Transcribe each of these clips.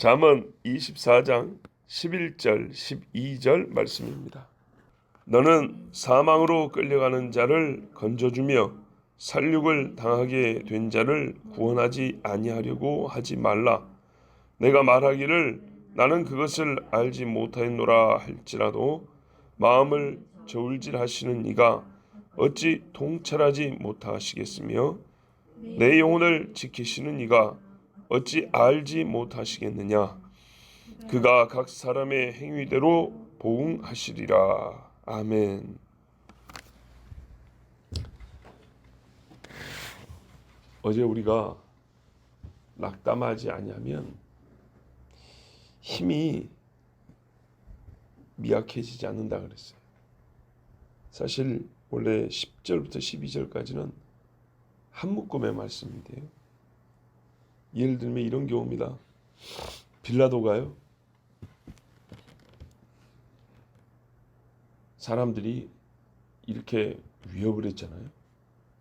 잠언 24장 11절 12절 말씀입니다. 너는 사망으로 끌려가는 자를 건져주며 살육을 당하게 된 자를 구원하지 아니하려고 하지 말라. 내가 말하기를 나는 그것을 알지 못하였노라 할지라도 마음을 저울질하시는 이가 어찌 통찰하지 못하시겠으며 내 영혼을 지키시는 이가 어찌 알지 못하시겠느냐. 그가 각 사람의 행위대로 보응하시리라. 아멘. 어제 우리가 낙담하지 아니하면 힘이 미약해지지 않는다 그랬어요. 사실 원래 10절부터 12절까지는 한 묶음의 말씀인데요. 예를 들면 이런 경우입니다. 빌라도가요, 사람들이 이렇게 위협을 했잖아요.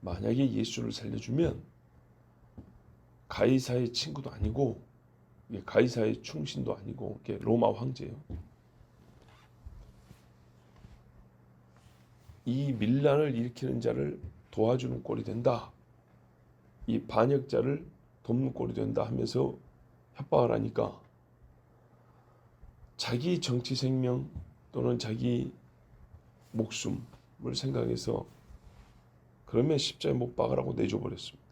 만약에 예수를 살려주면 가이사의 친구도 아니고 가이사의 충신도 아니고 로마 황제예요. 이 밀란을 일으키는 자를 도와주는 꼴이 된다. 이 반역자를 돕는 꼴이 된다 하면서 협박을 하니까 자기 정치 생명 또는 자기 목숨을 생각해서 그러면 십자가에 못 박으라고 내줘버렸습니다.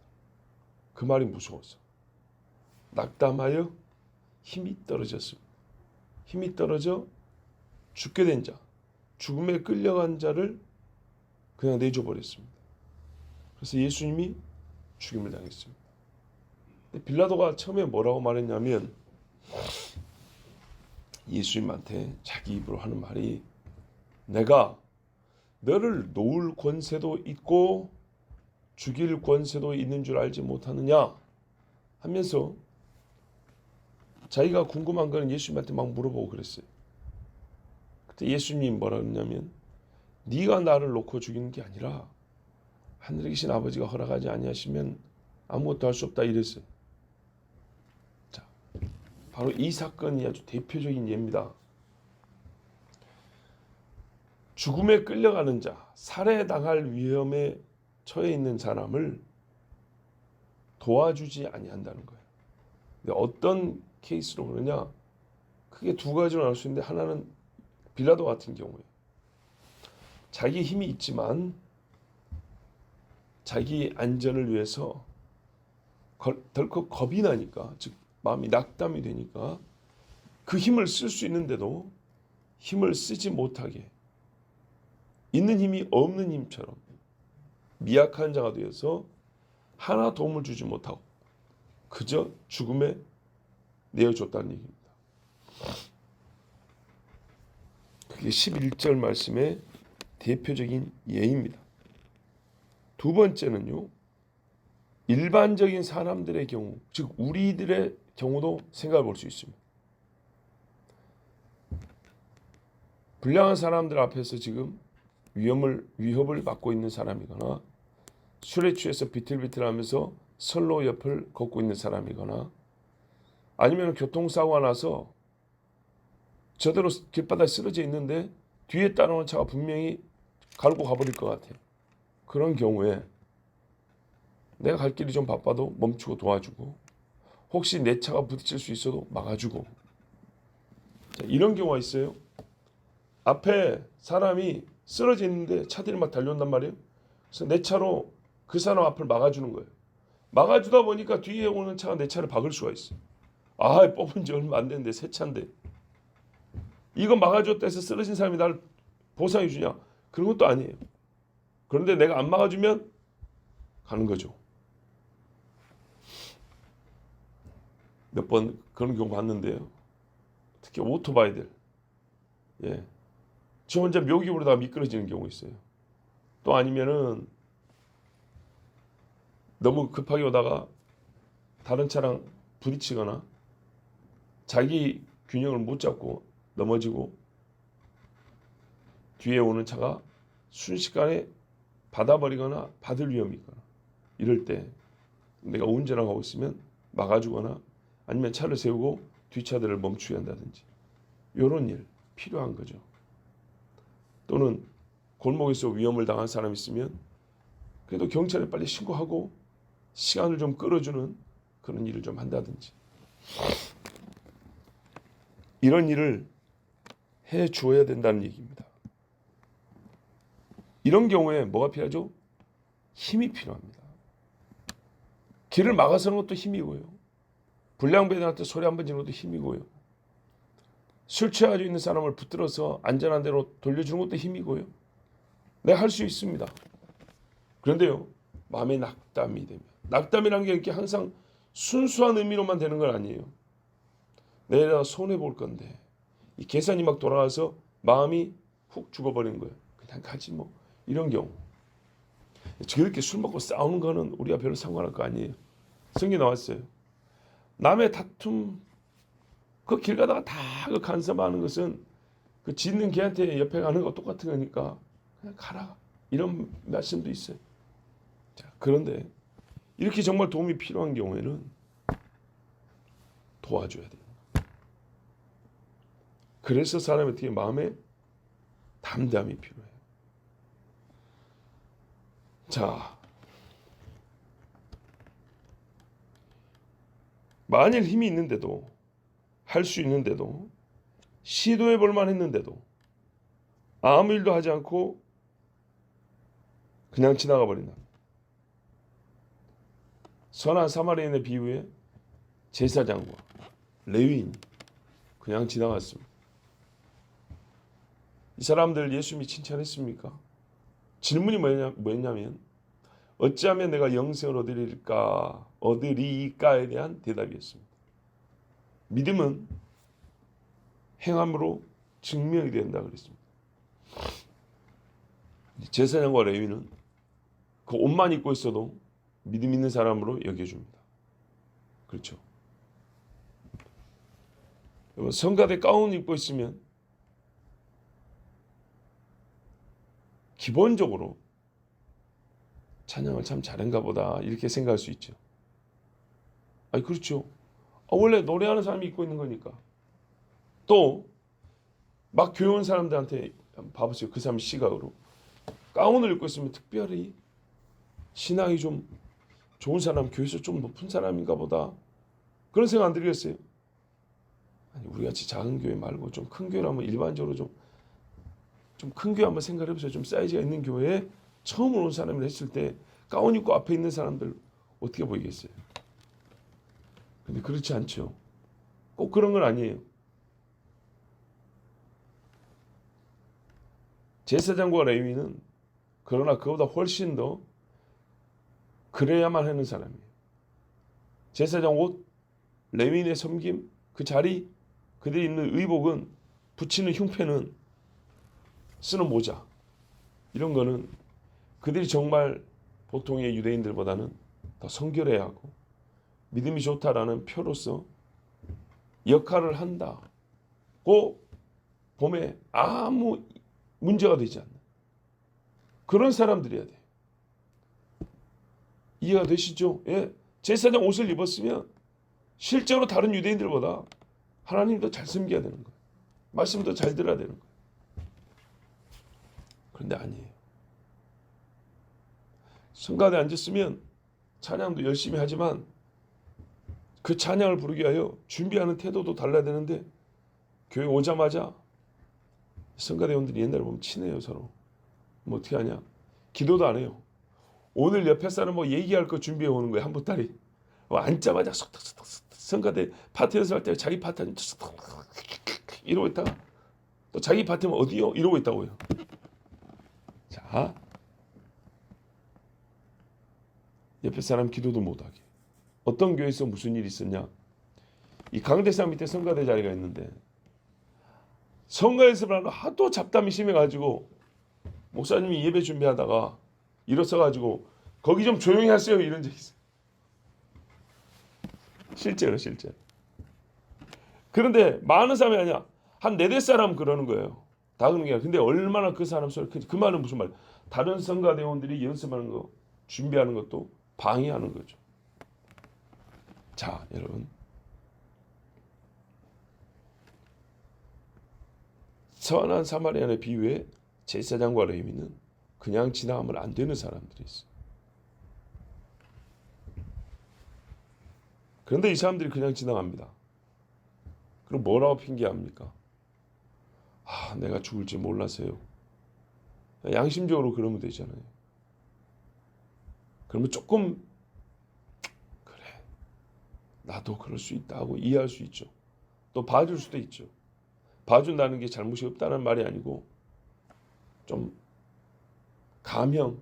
그 말이 무서워서 낙담하여 힘이 떨어졌습니다. 힘이 떨어져 죽게 된 자, 죽음에 끌려간 자를 그냥 내줘버렸습니다. 그래서 예수님이 죽임을 당했습니다. 근데 빌라도가 처음에 뭐라고 말했냐면 예수님한테 자기 입으로 하는 말이 내가 너를 놓을 권세도 있고 죽일 권세도 있는 줄 알지 못하느냐 하면서 자기가 궁금한 거는 예수님한테 막 물어보고 그랬어요. 그때 예수님이 뭐라 그러냐면 네가 나를 놓고 죽이는 게 아니라 하늘에 계신 아버지가 허락하지 아니하시면 아무것도 할 수 없다 이랬어요. 자, 바로 이 사건이 아주 대표적인 예입니다. 죽음에 끌려가는 자, 살해당할 위험에 처해 있는 사람을 도와주지 아니한다는 거예요. 근데 어떤 케이스로 그러냐? 크게 두 가지로 나눌 수 있는데 하나는 빌라도 같은 경우에 자기 힘이 있지만 자기 안전을 위해서 덜컥 겁이 나니까, 즉 마음이 낙담이 되니까 그 힘을 쓸 수 있는데도 힘을 쓰지 못하게 있는 힘이 없는 힘처럼 미약한 자가 되어서 하나 도움을 주지 못하고 그저 죽음에 내어줬다는 얘기입니다. 그게 11절 말씀의 대표적인 예입니다. 두 번째는요, 일반적인 사람들의 경우, 즉 우리들의 경우도 생각해 볼 수 있습니다. 불량한 사람들 앞에서 지금 위협을 받고 있는 사람이거나 술에 취해서 비틀비틀하면서 선로 옆을 걷고 있는 사람이거나 아니면 교통사고가 나서 저대로 길바닥에 쓰러져 있는데 뒤에 따라오는 차가 분명히 갈고 가버릴 것 같아요. 그런 경우에 내가 갈 길이 좀 바빠도 멈추고 도와주고 혹시 내 차가 부딪힐 수 있어도 막아주고. 자, 이런 경우가 있어요. 앞에 사람이 쓰러져 있는데 차들이 막 달려온단 말이에요. 그래서 내 차로 그 사람 앞을 막아주는 거예요. 막아주다 보니까 뒤에 오는 차가 내 차를 박을 수가 있어요. 아, 뽑은 지 얼마 안 됐는데 새 차인데 이거 막아줬다 해서 쓰러진 사람이 나를 보상해 주냐? 그런 것도 아니에요. 그런데 내가 안 막아주면 가는 거죠. 몇 번 그런 경우 봤는데요. 특히 오토바이들, 저 혼자 묘기 부르다가 미끄러지는 경우 있어요. 또 아니면은 너무 급하게 오다가 다른 차랑 부딪히거나 자기 균형을 못 잡고 넘어지고 뒤에 오는 차가 순식간에 받아버리거나 받을 위험이 있거나 이럴 때 내가 운전하고 있으면 막아주거나 아니면 차를 세우고 뒷차들을 멈추게 한다든지 이런 일 필요한 거죠. 또는 골목에서 위험을 당한 사람이 있으면 그래도 경찰에 빨리 신고하고 시간을 좀 끌어주는 그런 일을 좀 한다든지 이런 일을 해 주어야 된다는 얘기입니다. 이런 경우에 뭐가 필요하죠? 힘이 필요합니다. 길을 막아서는 것도 힘이고요. 불량배들한테 소리 한번 지르는 것도 힘이고요. 술 취해가지고 있는 사람을 붙들어서 안전한 데로 돌려주는 것도 힘이고요. 내가 할 수 있습니다. 그런데요, 마음에 낙담이 되면 낙담이라는 게 이렇게 항상 순수한 의미로만 되는 건 아니에요. 내가 손해 볼 건데 이 계산이 막 돌아가서 마음이 훅 죽어버리는 거예요. 그냥 가지 뭐 이런 경우. 저렇게 술 먹고 싸우는 거는 우리가 별로 상관할 거 아니에요. 성경에 나왔어요. 남의 다툼 그 길 가다가 다 그 간섭하는 것은 그 짖는 개한테 옆에 가는 거 똑같은 거니까 그냥 가라 이런 말씀도 있어요. 자, 그런데 이렇게 정말 도움이 필요한 경우에는 도와줘야 돼요. 그래서 사람이 어떻게 마음에 담담이 필요해요. 자, 만일 힘이 있는데도 할 수 있는데도 시도해 볼 만했는데도 아무 일도 하지 않고 그냥 지나가 버린다. 선한 사마리아인의 비유에 제사장과 레위인이 그냥 지나갔습니다. 이 사람들 예수님이 칭찬했습니까? 질문이 뭐였냐면 어찌하면 내가 영생을 얻으리까에 대한 대답이었습니다. 믿음은 행함으로 증명이 된다 그랬습니다. 제사장과 레위는 그 옷만 입고 있어도 믿음 있는 사람으로 여겨줍니다. 그렇죠. 성가대 가운 입고 있으면 기본적으로 찬양을 참 잘한가 보다 이렇게 생각할 수 있죠. 아니 그렇죠. 원래 노래하는 사람이 입고 있는 거니까. 또 막 교회 온 사람들한테 봐보세요. 그 사람 시각으로 가운을 입고 있으면 특별히 신앙이 좀 좋은 사람, 교회에서 좀 높은 사람인가 보다 그런 생각 안 들겠어요? 아니 우리 같이 작은 교회 말고 좀 큰 교회라면 일반적으로 좀 큰 교회 한번 생각해 보세요. 좀 사이즈가 있는 교회에 처음 온 사람을 했을 때 가운 입고 앞에 있는 사람들 어떻게 보이겠어요? 근데 그렇지 않죠. 꼭 그런 건 아니에요. 제사장과 레위는 그러나 그보다 훨씬 더 그래야만 하는 사람이에요. 제사장 옷, 레위인의 섬김, 그 자리, 그들이 입는 의복은, 붙이는 흉패는, 쓰는 모자 이런 거는 그들이 정말 보통의 유대인들보다는 더 성결해야 하고 믿음이 좋다라는 표로서 역할을 한다고 봄에 아무 문제가 되지 않는 그런 사람들이어야 돼요. 이해가 되시죠? 예. 제사장 옷을 입었으면 실제로 다른 유대인들보다 하나님 더 잘 섬겨야 되는 거예요. 말씀 더 잘 들어야 되는 거예요. 그런데 아니에요. 성가대에 앉았으면 찬양도 열심히 하지만 그 찬양을 부르기 위하여 준비하는 태도도 달라야 되는데 교회 오자마자 성가대원들이 옛날에 보면 친해요 서로. 뭐 어떻게 하냐? 기도도 안 해요. 오늘 옆에 사람 뭐 얘기할 거 준비해 오는 거예요. 한 보따리. 앉자마자 속닥속닥 성가대 파트 연습할 때 자기 파트는 이러고 있다가 또 자기 파트면 어디요? 이러고 있다고요. 자, 옆에 사람 기도도 못하게. 어떤 교회에서 무슨 일이 있었냐? 이 강대상 밑에 성가대 자리가 있는데 성가 연습을 하도 잡담이 심해가지고 목사님이 예배 준비하다가 일어서가지고 거기 좀 조용히 하세요 이런 적이 있어요. 실제로. 그런데 많은 사람이 아니야. 한 4-5사람 그러는 거예요. 다 그러는 게 아니라. 근데 얼마나 그 사람 소리 그 말은 무슨 말? 다른 성가대원들이 연습하는 거 준비하는 것도 방해하는 거죠. 자 여러분 선한 사마리아의 비유에 제사장과 레위는 그냥 지나가면 안 되는 사람들이 있어요. 그런데 이 사람들이 그냥 지나갑니다. 그럼 뭐라고 핑계합니까? 내가 죽을지 몰라서요. 양심적으로 그러면 되잖아요. 그러면 조금 그래, 나도 그럴 수 있다 하고 이해할 수 있죠. 또 봐줄 수도 있죠. 봐준다는 게 잘못이 없다는 말이 아니고 좀 감형,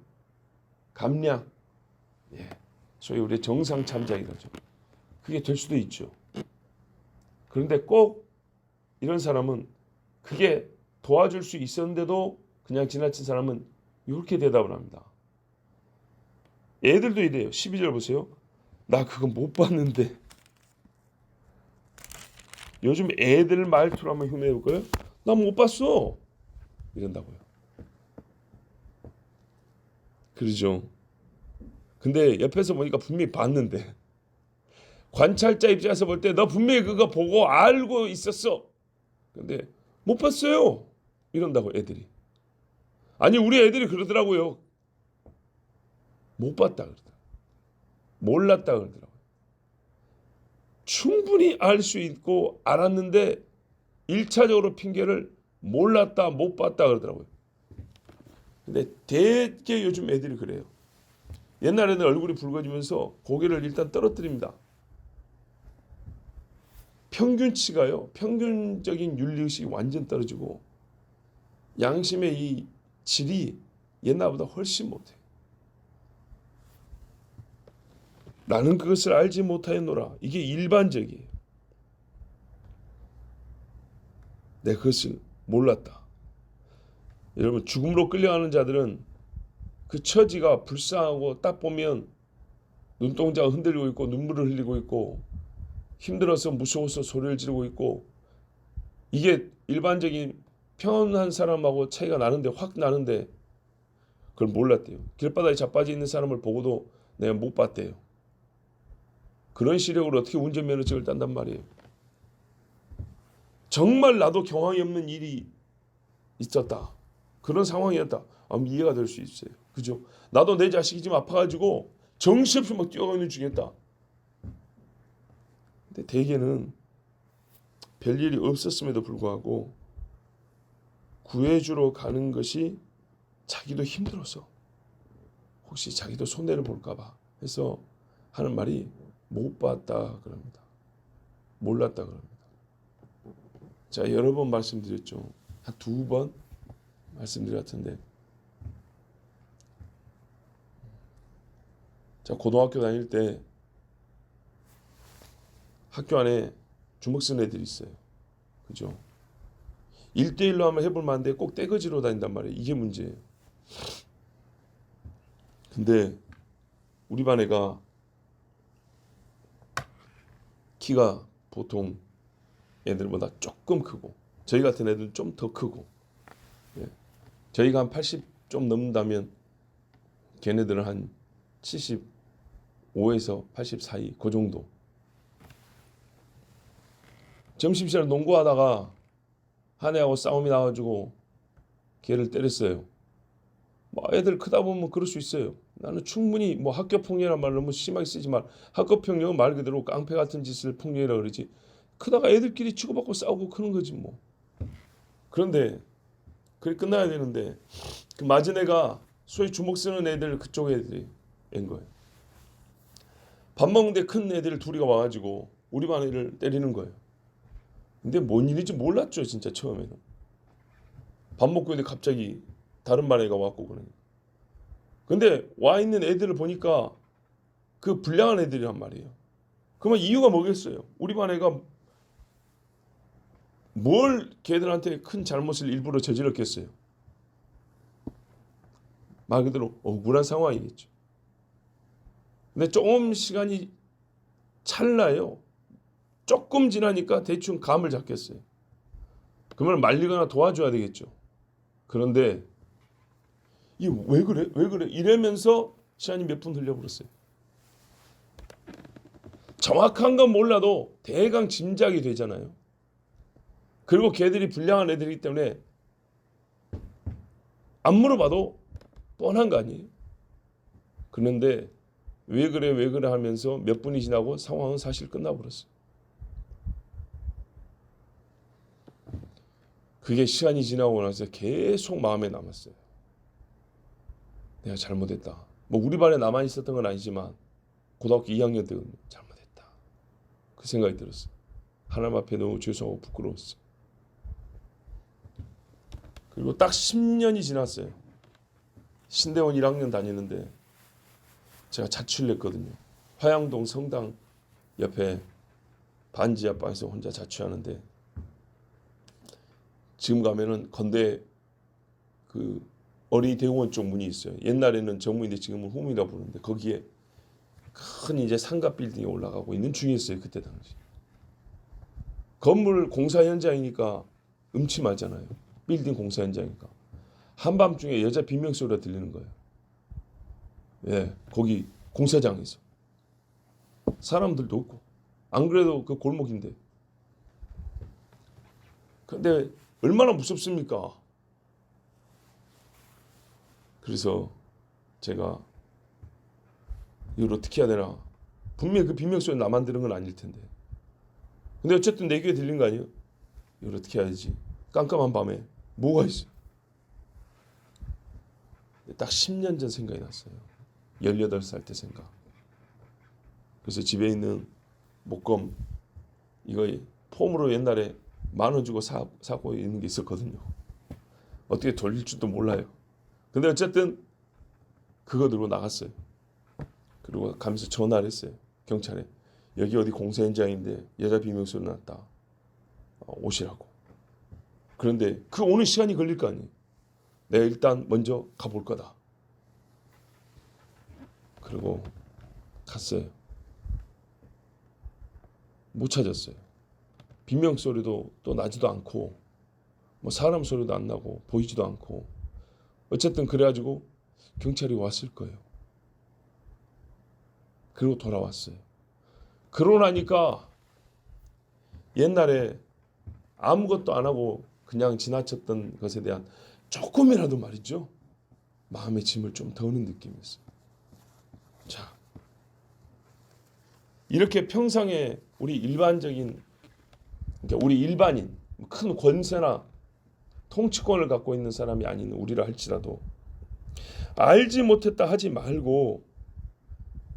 감량, 소위 우리 정상 참작이라죠. 그게 될 수도 있죠. 그런데 꼭 이런 사람은 그게 도와줄 수 있었는데도 그냥 지나친 사람은 이렇게 대답을 합니다. 애들도 이래요. 12절 보세요. 나 그거 못 봤는데. 요즘 애들 말투로 한번 흉내볼까요? 나 못 봤어. 이런다고요. 그러죠. 근데 옆에서 보니까 분명히 봤는데, 관찰자 입장에서 볼 때 너 분명히 그거 보고 알고 있었어. 근데 못 봤어요. 이런다고 애들이. 아니 우리 애들이 그러더라고요. 못 봤다 그러더라고요. 몰랐다 그러더라고요. 충분히 알 수 있고 알았는데 1차적으로 핑계를 몰랐다 못 봤다 그러더라고요. 근데 되게 요즘 애들이 그래요. 옛날에는 얼굴이 붉어지면서 고개를 일단 떨어뜨립니다. 평균치가요. 평균적인 윤리의식이 완전 떨어지고 양심의 이 질이 옛날보다 훨씬 못해요. 나는 그것을 알지 못하였노라. 이게 일반적이에요. 내가 그것을 몰랐다. 여러분 죽음으로 끌려가는 자들은 그 처지가 불쌍하고 딱 보면 눈동자가 흔들리고 있고 눈물을 흘리고 있고 힘들어서 무서워서 소리를 지르고 있고 이게 일반적인 평온한 사람하고 차이가 나는데 확 나는데 그걸 몰랐대요. 길바닥에 자빠져 있는 사람을 보고도 내가 못 봤대요. 그런 시력으로 어떻게 운전면허증을 딴단 말이에요. 정말 나도 경황이 없는 일이 있었다. 그런 상황이었다. 이해가 될 수 있어요. 그죠? 나도 내 자식이 지금 아파가지고 정신없이 막 뛰어가는 중이었다. 근데 대개는 별일이 없었음에도 불구하고 구해주러 가는 것이 자기도 힘들어서 혹시 자기도 손해를 볼까봐 해서 하는 말이 못 봤다 그럽니다. 몰랐다 그럽니다. 자, 여러 번 말씀드렸죠. 한 2번 말씀드렸던데. 자, 고등학교 다닐 때 학교 안에 주먹 쓰는 애들이 있어요. 그죠? 1대1로 한번 해볼 만한데 꼭 떼거지로 다닌단 말이에요. 이게 문제예요. 근데 우리 반 애가 키가 보통 애들보다 조금 크고 저희 같은 애들은 좀 더 크고 저희가 한 80 좀 넘는다면 걔네들은 한 75에서 80 사이 그 정도. 점심시간에 농구하다가 한 애하고 싸움이 나가지고 걔를 때렸어요. 뭐 애들 크다 보면 그럴 수 있어요. 나는 충분히 뭐 학교 폭력이란 말 너무 심하게 쓰지 말. 학교 폭력은 말 그대로 깡패 같은 짓을 폭력이라고 그러지. 크다가 애들끼리 치고받고 싸우고 그런 거지 뭐. 그런데 그게 끝나야 되는데 그 맞은 애가 소위 주먹 쓰는 애들 그쪽 애들인 거예요. 밥 먹는데 큰 애들 둘이가 와가지고 우리 반 애를 때리는 거예요. 근데 뭔 일인지 몰랐죠 진짜 처음에는. 밥 먹고 있는데 갑자기 다른 반 애가 왔고 그러니. 근데 와 있는 애들을 보니까 그 불량한 애들이란 말이에요. 그러면 이유가 뭐겠어요? 우리 반 애가 뭘 걔들한테 큰 잘못을 일부러 저질렀겠어요? 말 그대로 억울한 상황이겠죠. 근데 조금 시간이 찰나요. 조금 지나니까 대충 감을 잡겠어요. 그러면 말리거나 도와줘야 되겠죠. 그런데 이 왜 그래? 왜 그래? 이러면서 시간이 몇 분 흘려버렸어요. 정확한 건 몰라도 대강 짐작이 되잖아요. 그리고 걔들이 불량한 애들이기 때문에 안 물어봐도 뻔한 거 아니에요? 그런데 왜 그래 하면서 몇 분이 지나고 상황은 사실 끝나버렸어요. 그게 시간이 지나고 나서 계속 마음에 남았어요. 내가 잘못했다. 뭐 우리 반에 나만 있었던 건 아니지만 고등학교 2학년 때 잘못했다. 그 생각이 들었어요. 하나님 앞에 너무 죄송하고 부끄러웠어요. 그리고 딱 10년이 지났어요. 신대원 1학년 다니는데 제가 자취를 했거든요. 화양동 성당 옆에 반지하 방에서 혼자 자취하는데 지금 가면은 건대 그 어린이 대공원 쪽 문이 있어요. 옛날에는 정문인데 지금은 후문이라 부르는데 거기에 큰 이제 상가 빌딩이 올라가고 있는 중이었어요. 그때 당시. 건물 공사 현장이니까 음침하잖아요. 빌딩 공사 현장이니까. 한밤중에 여자 비명소리가 들리는 거예요. 예, 거기 공사장에서. 사람들도 없고. 안 그래도 그 골목인데. 근데 얼마나 무섭습니까? 그래서 제가 이걸 어떻게 해야 되나. 분명히 그 비명소리 나만 들은 건 아닐 텐데. 근데 어쨌든 내 귀에 들린 거 아니에요? 이걸 어떻게 해야지? 깜깜한 밤에 뭐가 있어? 딱 10년 전 생각이 났어요. 18살 때 생각. 그래서 집에 있는 목검 이거 폼으로 옛날에 10,000원 주고 사고 있는 게 있었거든요. 어떻게 돌릴 줄도 몰라요. 근데 어쨌든 그거 들고 나갔어요. 그리고 가면서 전화를 했어요. 경찰에. 여기 어디 공사 현장인데 여자 비명소리 났다. 오시라고. 그런데 그 오는 시간이 걸릴 거 아니에요. 내가 일단 먼저 가볼 거다. 그리고 갔어요. 못 찾았어요. 비명소리도 또 나지도 않고 뭐 사람 소리도 안 나고 보이지도 않고 어쨌든 그래가지고 경찰이 왔을 거예요. 그리고 돌아왔어요. 그러고 나니까 옛날에 아무것도 안 하고 그냥 지나쳤던 것에 대한 조금이라도 말이죠. 마음의 짐을 좀 덜는 느낌이었어요. 자, 이렇게 평상에 우리 일반적인 그러니까 우리 일반인 큰 권세나 통치권을 갖고 있는 사람이 아닌 우리라 할지라도 알지 못했다 하지 말고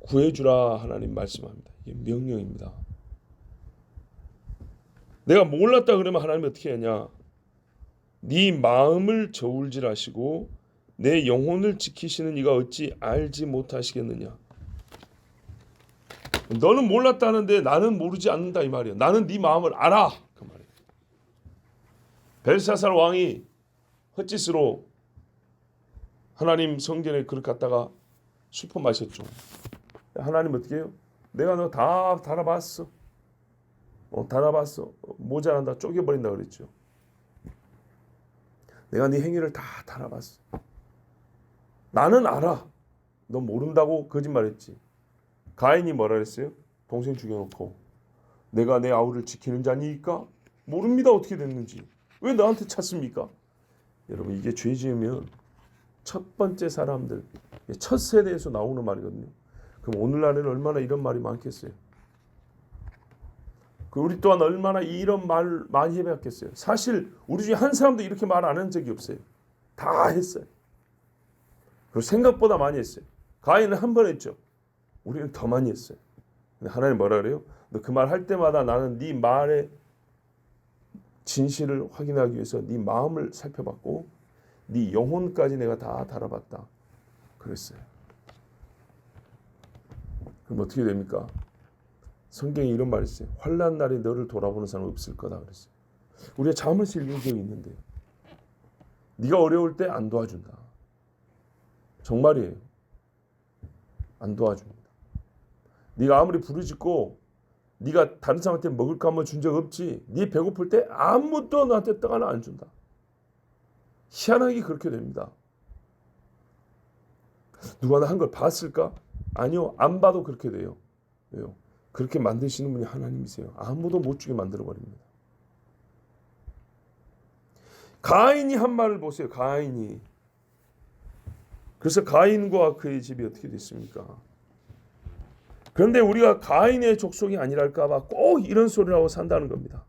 구해주라 하나님 말씀합니다. 이게 명령입니다. 내가 몰랐다 그러면 하나님이 어떻게 하냐? 네 마음을 저울질하시고 내 영혼을 지키시는 이가 어찌 알지 못하시겠느냐? 너는 몰랐다는데 나는 모르지 않는다 이 말이야. 나는 네 마음을 알아 그 말이야. 벨사살 왕이 헛짓으로 하나님 성전에 그릇 갖다가 수퍼 마셨죠. 하나님 어떻게 해요? 내가 너 다 달아봤어. 달아봤어. 모자란다 쪼개버린다 그랬죠. 내가 네 행위를 다 달아봤어. 나는 알아. 너 모른다고 거짓말했지. 가인이 뭐라 그랬어요? 동생 죽여놓고 내가 내 아우를 지키는 자니까 모릅니다 어떻게 됐는지. 왜 나한테 찾습니까? 여러분 이게 죄 지으면 첫 번째 사람들 첫 세대에서 나오는 말이거든요. 그럼 오늘날에는 얼마나 이런 말이 많겠어요. 우리 또한 얼마나 이런 말 많이 해봤겠어요. 사실 우리 중에 한 사람도 이렇게 말 안 한 적이 없어요. 다 했어요. 그리고 생각보다 많이 했어요. 가인은 한 번 했죠. 우리는 더 많이 했어요. 근데 하나님 뭐라 그래요? 너 그 말 할 때마다 나는 네 말의 진실을 확인하기 위해서 네 마음을 살펴봤고 네 영혼까지 내가 다 달아봤다. 그랬어요. 그럼 어떻게 됩니까? 성경에 이런 말이 있어요. 환난 날에 너를 돌아보는 사람은 없을 거다 그랬어요. 우리가 잠언을 읽은 적이 있는데 네가 어려울 때 안 도와준다. 정말이에요. 안 도와줍니다. 네가 아무리 부르짖고 네가 다른 사람한테 먹을 거 한번 준 적 없지. 네 배고플 때 아무도 너한테 떡 하나 안 준다. 희한하게 그렇게 됩니다. 누가 한 걸 봤을까? 아니요. 안 봐도 그렇게 돼요. 왜요? 그렇게 만드시는 분이 하나님이세요. 아무도 못 주게 만들어버립니다. 가인이 한 말을 보세요. 가인이 그래서 가인과 그의 집이 어떻게 됐습니까? 그런데 우리가 가인의 족속이 아니랄까 봐 꼭 이런 소리를 하고 산다는 겁니다.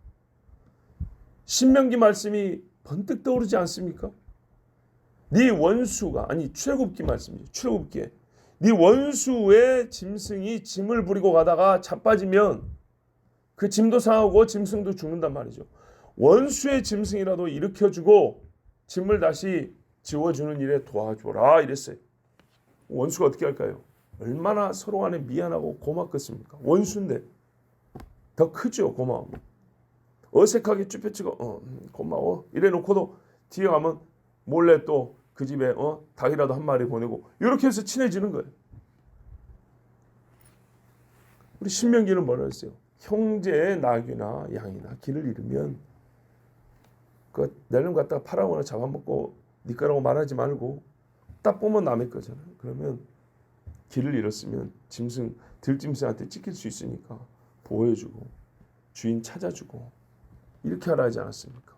신명기 말씀이 번뜩 떠오르지 않습니까? 네 원수가, 아니 출애굽기 말씀이죠. 출애굽기에 네 원수의 짐승이 짐을 부리고 가다가 자빠지면 그 짐도 상하고 짐승도 죽는단 말이죠. 원수의 짐승이라도 일으켜주고 짐을 다시 지워주는 일에 도와줘라 이랬어요. 원수가 어떻게 할까요? 얼마나 서로 간에 미안하고 고맙겠습니까? 원수인데 더 크죠, 고마움. 어색하게 쭈뼛쭈고 고마워 이래 놓고도 뒤에 가면 몰래 또 그 집에 닭이라도 한 마리 보내고 이렇게 해서 친해지는 거예요. 우리 신명기는 뭐라 했어요? 형제의 낙이나 양이나 길을 잃으면 그 내름 갖다가 팔아먹거나 잡아먹고 네 거라고 말하지 말고 딱 보면 남의 거잖아요. 그러면 길을 잃었으면 짐승 들짐승한테 찢길 수 있으니까 보호해주고 주인 찾아주고 이렇게 하라 하지 않았습니까?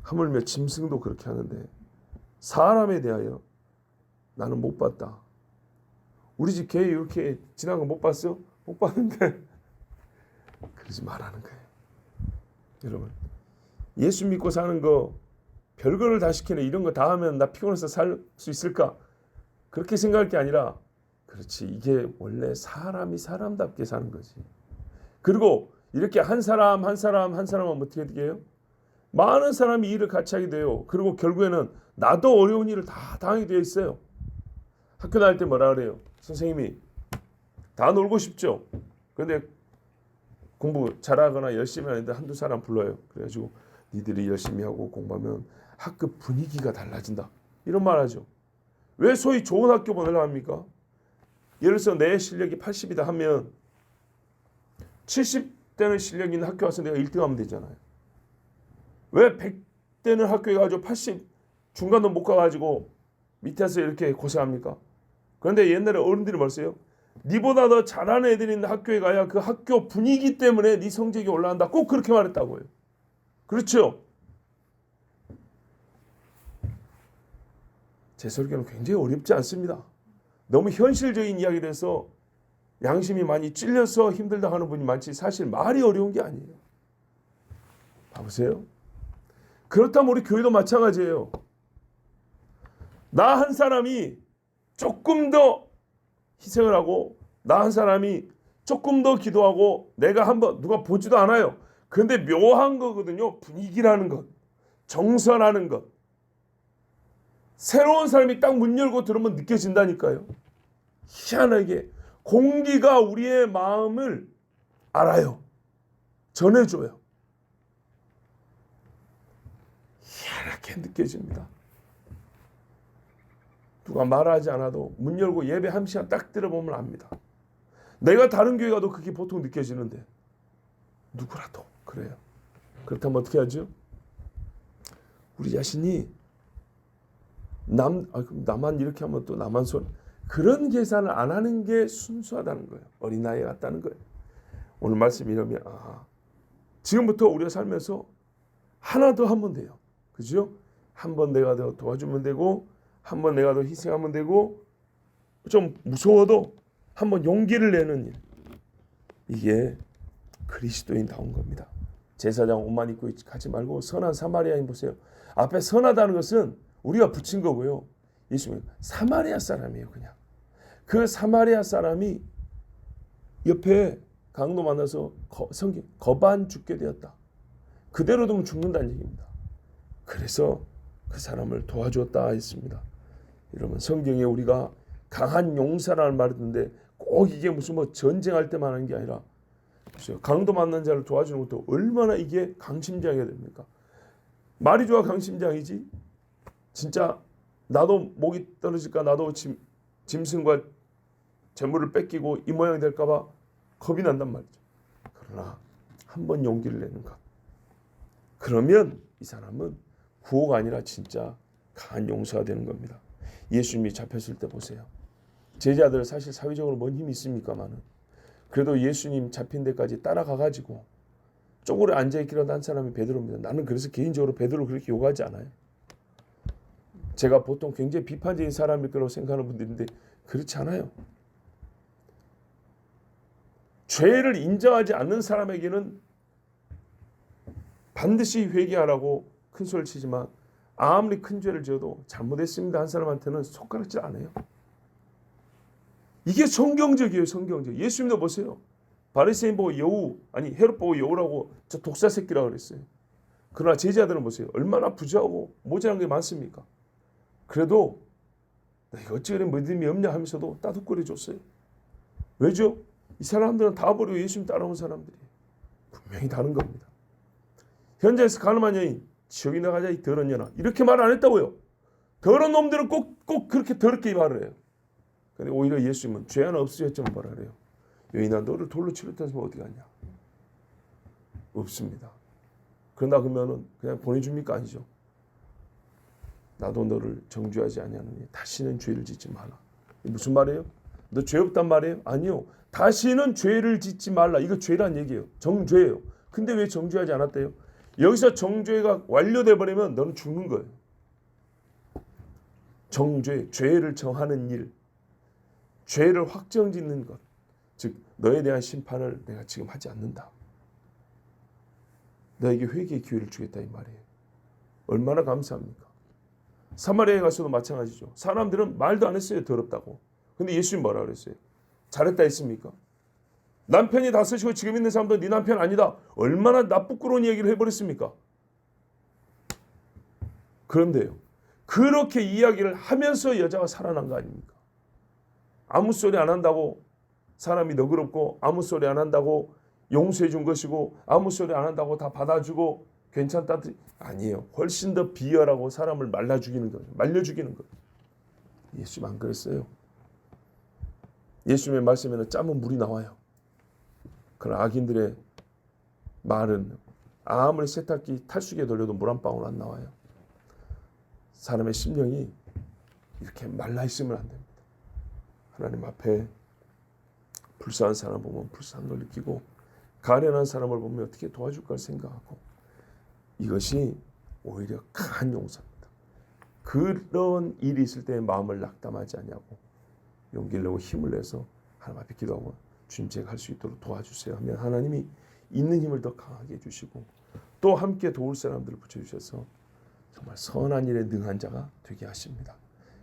하물며 짐승도 그렇게 하는데 사람에 대하여 나는 못 봤다. 우리 집 개 이렇게 지난 거 못 봤어? 못 봤는데 그러지 말라는 거예요. 여러분 예수 믿고 사는 거 별거를 다 시키네. 이런 거 다 하면 나 피곤해서 살 수 있을까? 그렇게 생각할 게 아니라 그렇지 이게 원래 사람이 사람답게 사는 거지. 그리고 이렇게 한 사람은 어떻게 돼요? 많은 사람이 일을 같이 하게 돼요. 그리고 결국에는 나도 어려운 일을 다 당하게 되어 있어요. 학교 다닐 때 뭐라 그래요? 선생님이 다 놀고 싶죠. 그런데 공부 잘하거나 열심히 하는데 한두 사람 불러요. 그래가지고 니들이 열심히 하고 공부하면 학교 분위기가 달라진다. 이런 말 하죠. 왜 소위 좋은 학교 보내려고 합니까? 예를 들어서 내 실력이 80이다 하면 70대는 실력 있는 학교 와서 내가 1등 하면 되잖아요. 왜 100대는 학교에 가지고 80 중간도 못 가가지고 밑에서 이렇게 고생합니까? 그런데 옛날에 어른들이 말했어요. 니보다 더 잘하는 애들이 있는 학교에 가야 그 학교 분위기 때문에 네 성적이 올라간다. 꼭 그렇게 말했다고요. 그렇죠? 제 설교는 굉장히 어렵지 않습니다. 너무 현실적인 이야기를 해서 양심이 많이 찔려서 힘들다 하는 분이 많지 사실 말이 어려운 게 아니에요. 봐보세요. 그렇다면 우리 교회도 마찬가지예요. 나 한 사람이 조금 더 희생을 하고 나 한 사람이 조금 더 기도하고 내가 한번 누가 보지도 않아요. 그런데 묘한 거거든요. 분위기라는 것, 정서라는 것. 새로운 사람이 딱 문 열고 들어오면 느껴진다니까요. 희한하게 공기가 우리의 마음을 알아요. 전해줘요. 희한하게 느껴집니다. 누가 말하지 않아도 문 열고 예배 한 시간 딱 들어보면 압니다. 내가 다른 교회 가도 그게 보통 느껴지는데 누구라도 그래요. 그렇다면 어떻게 하죠? 우리 자신이 나만 이렇게 하면 또 나만 손 그런 계산을 안 하는 게 순수하다는 거예요. 어린아이 같다는 거예요. 오늘 말씀 이러면 지금부터 우리가 살면서 하나 더 하면 돼요. 그죠? 한 번 내가 더 도와주면 되고 한 번 내가 더 희생하면 되고 좀 무서워도 한 번 용기를 내는 일. 이게 그리스도인다운 겁니다. 제사장 옷만 입고 가지 말고 선한 사마리아인 보세요. 앞에 선하다는 것은 우리가 붙인 거고요. 예수님 사마리아 사람이에요. 그냥 그 사마리아 사람이 옆에 강도 만나서 성경 거반 죽게 되었다. 그대로 두면 죽는다는 얘기입니다. 그래서 그 사람을 도와주었다 했습니다. 여러분 성경에 우리가 강한 용사라는 말이 있는데 꼭 이게 무슨 전쟁할 때만 하는 게 아니라 강도 만난 자를 도와주는 것도 얼마나 이게 강심장이 됩니까? 말이 좋아 강심장이지 진짜 나도 목이 떨어질까 나도 짐승과 재물을 뺏기고 이 모양이 될까 봐 겁이 난단 말이죠. 그러나 한번 용기를 내는 것. 그러면 이 사람은 구호가 아니라 진짜 강한 용사가 되는 겁니다. 예수님이 잡혔을 때 보세요. 제자들 사실 사회적으로 뭔 힘이 있습니까만은 그래도 예수님 잡힌 데까지 따라가가지고 쪼그려 앉아있기라도 한 사람이 베드로입니다. 나는 그래서 개인적으로 베드로 그렇게 욕하지 않아요. 제가 보통 굉장히 비판적인 사람일 거라고 생각하는 분들인데 그렇지 않아요. 죄를 인정하지 않는 사람에게는 반드시 회개하라고 큰 소리를 치지만 아무리 큰 죄를 지어도 잘못했습니다 한 사람한테는 손가락질 안 해요. 이게 성경적이에요. 성경적. 예수님도 보세요. 바리새인 보고 여우, 아니 헤롯 보고 여우라고 저 독사 새끼라고 그랬어요. 그러나 제자들은 보세요. 얼마나 부자하고 모자란 게 많습니까? 그래도 이거 어찌 그래 믿음이 없냐 하면서도 따뜻거려 줬어요. 왜죠? 이 사람들은 다 버리고 예수님 따라온 사람들이에요. 분명히 다른 겁니다. 현장에서 가늠한 여인, 지옥에 나가자 이 더러운 년아, 이렇게 말 안 했다고요. 더러운 놈들은 꼭 그렇게 더럽게 말을 해요. 근데 오히려 예수님은 죄 하나 없으셨지만 뭐라 그래요? 여인아 너를 돌로 치렀다면 어디 갔냐? 없습니다. 그러나 그러면은 그냥 보내줍니까? 아니죠. 나도 너를 정죄하지 아니하느니 다시는 죄를 짓지 마라. 이게 무슨 말이에요? 너 죄 없단 말이에요? 아니요. 다시는 죄를 짓지 말라. 이거 죄란 얘기예요. 정죄예요. 근데 왜 정죄하지 않았대요? 여기서 정죄가 완료돼 버리면 너는 죽는 거예요. 정죄, 죄를 정하는 일, 죄를 확정짓는 것, 즉 너에 대한 심판을 내가 지금 하지 않는다. 너에게 회개의 기회를 주겠다 이 말이에요. 얼마나 감사합니까? 사마리아에 가서도 마찬가지죠. 사람들은 말도 안 했어요. 더럽다고. 근데 예수님 뭐라 그랬어요? 잘했다 했습니까? 남편이 다스시고 지금 있는 사람도 네 남편 아니다. 얼마나 나쁘끄러운 얘기를 해버렸습니까? 그런데요. 그렇게 이야기를 하면서 여자가 살아난 거 아닙니까? 아무 소리 안 한다고 사람이 너그럽고 아무 소리 안 한다고 용서해 준 것이고 아무 소리 안 한다고 다 받아주고 괜찮다. 아니에요. 훨씬 더 비열하고 사람을 말려 죽이는 거예요. 말려 죽이는 거예요. 예수님 안 그랬어요. 예수님의 말씀에는 짜면 물이 나와요. 그러나 악인들의 말은 아무리 세탁기 탈수기에 돌려도 물 한 방울 안 나와요. 사람의 심령이 이렇게 말라 있으면 안 됩니다. 하나님 앞에 불쌍한 사람 보면 불쌍한 걸 느끼고 가련한 사람을 보면 어떻게 도와줄까 생각하고 이것이 오히려 강한 용서입니다. 그런 일이 있을 때 마음을 낙담하지 않냐고 용기를 내고 힘을 내서 하나님 앞에 기도하고 주님 제가 할 수 있도록 도와주세요 하면 하나님이 있는 힘을 더 강하게 해주시고 또 함께 도울 사람들을 붙여주셔서 정말 선한 일에 능한 자가 되게 하십니다.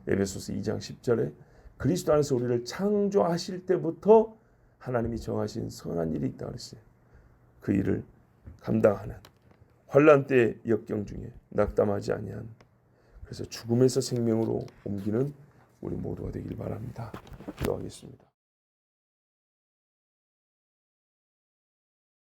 에베소서 2장 10절에 그리스도 안에서 우리를 창조하실 때부터 하나님이 정하신 선한 일이 있다고 했어요. 그 일을 감당하는 환난 때의 역경 중에 낙담하지 아니한 그래서 죽음에서 생명으로 옮기는 우리 모두가 되길 바랍니다. 기도하겠습니다.